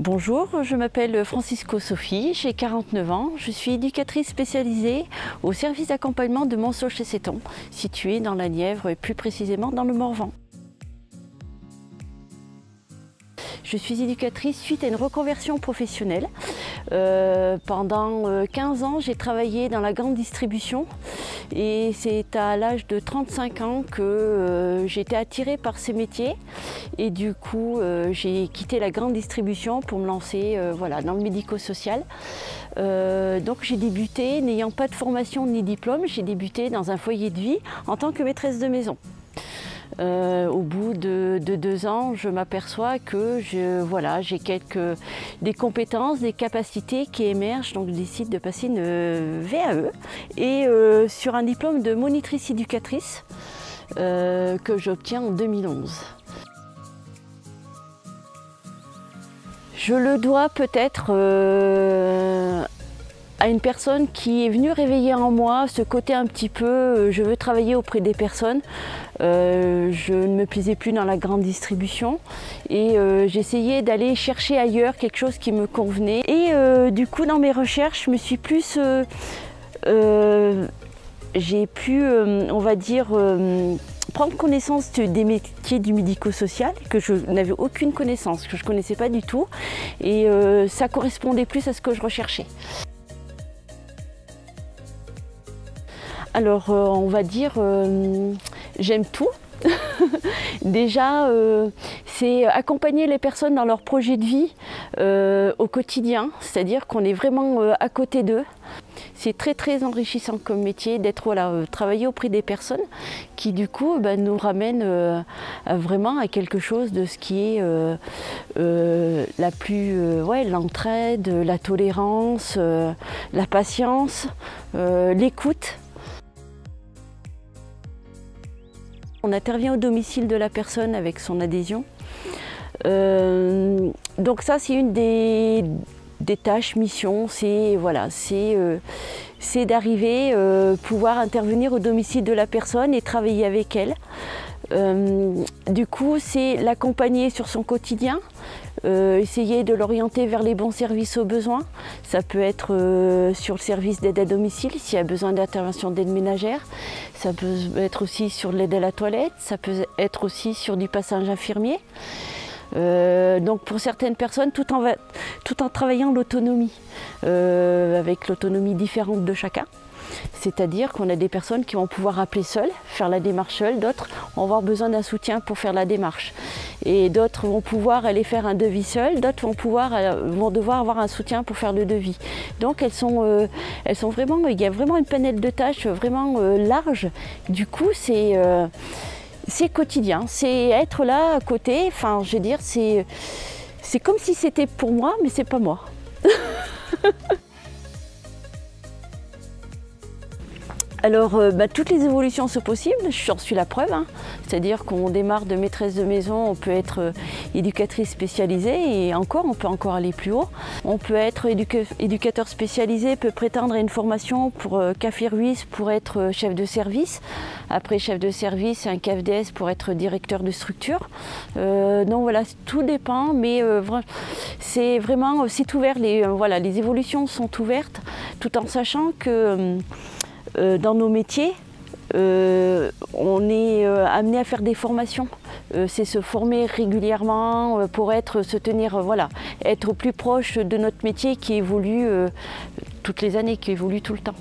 Bonjour, je m'appelle Francisco Sophie, j'ai 49 ans, je suis éducatrice spécialisée au service d'accompagnement de Monceau-chez-Seton, situé dans la Nièvre et plus précisément dans le Morvan. Je suis éducatrice suite à une reconversion professionnelle. Pendant 15 ans, j'ai travaillé dans la grande distribution et c'est à l'âge de 35 ans que j'ai été attirée par ces métiers et du coup j'ai quitté la grande distribution pour me lancer dans le médico-social. Donc j'ai débuté, n'ayant pas de formation ni diplôme, j'ai débuté dans un foyer de vie en tant que maîtresse de maison. Au bout de 2 ans, je m'aperçois que j'ai des compétences, des capacités qui émergent, donc je décide de passer une VAE et sur un diplôme de monitrice éducatrice que j'obtiens en 2011. Je le dois peut-être à une personne qui est venue réveiller en moi ce côté un petit peu je veux travailler auprès des personnes. Je ne me plaisais plus dans la grande distribution et j'essayais d'aller chercher ailleurs quelque chose qui me convenait. Et du coup dans mes recherches, je me suis plus j'ai pu, on va dire, prendre connaissance des métiers du médico-social que je n'avais aucune connaissance, que je ne connaissais pas du tout et ça correspondait plus à ce que je recherchais. Alors on va dire, j'aime tout. Déjà, c'est accompagner les personnes dans leur projet de vie au quotidien, c'est-à-dire qu'on est vraiment à côté d'eux. C'est très enrichissant comme métier d'être travailler auprès des personnes qui du coup nous ramènent vraiment à quelque chose de ce qui est l'entraide, la tolérance, la patience, l'écoute. On intervient au domicile de la personne avec son adhésion. Donc ça, c'est une des tâches, missions, c'est d'arriver, pouvoir intervenir au domicile de la personne et travailler avec elle. Du coup, c'est l'accompagner sur son quotidien, essayer de l'orienter vers les bons services aux besoins. Ça peut être sur le service d'aide à domicile, s'il y a besoin d'intervention d'aide ménagère. Ça peut être aussi sur l'aide à la toilette, ça peut être aussi sur du passage infirmier. Donc pour certaines personnes, tout en travaillant l'autonomie, avec l'autonomie différente de chacun. C'est-à-dire qu'on a des personnes qui vont pouvoir appeler seules, faire la démarche seules, d'autres vont avoir besoin d'un soutien pour faire la démarche. Et d'autres vont pouvoir aller faire un devis seules, d'autres vont devoir avoir un soutien pour faire le devis. Donc elles sont vraiment, il y a vraiment une panel de tâches vraiment large. Du coup, c'est quotidien, c'est être là à côté, enfin je veux dire, c'est comme si c'était pour moi, mais c'est pas moi. Alors, toutes les évolutions sont possibles, j'en suis la preuve. C'est-à-dire qu'on démarre de maîtresse de maison, on peut être éducatrice spécialisée et on peut encore aller plus haut. On peut être éducateur spécialisé, peut prétendre à une formation pour CAF-IRUIS pour être chef de service. Après chef de service, un CAFDS pour être directeur de structure. Donc voilà, tout dépend, mais c'est ouvert, les évolutions sont ouvertes, tout en sachant que dans nos métiers, on est amené à faire des formations. C'est se former régulièrement pour être au plus proche de notre métier qui évolue toutes les années, qui évolue tout le temps.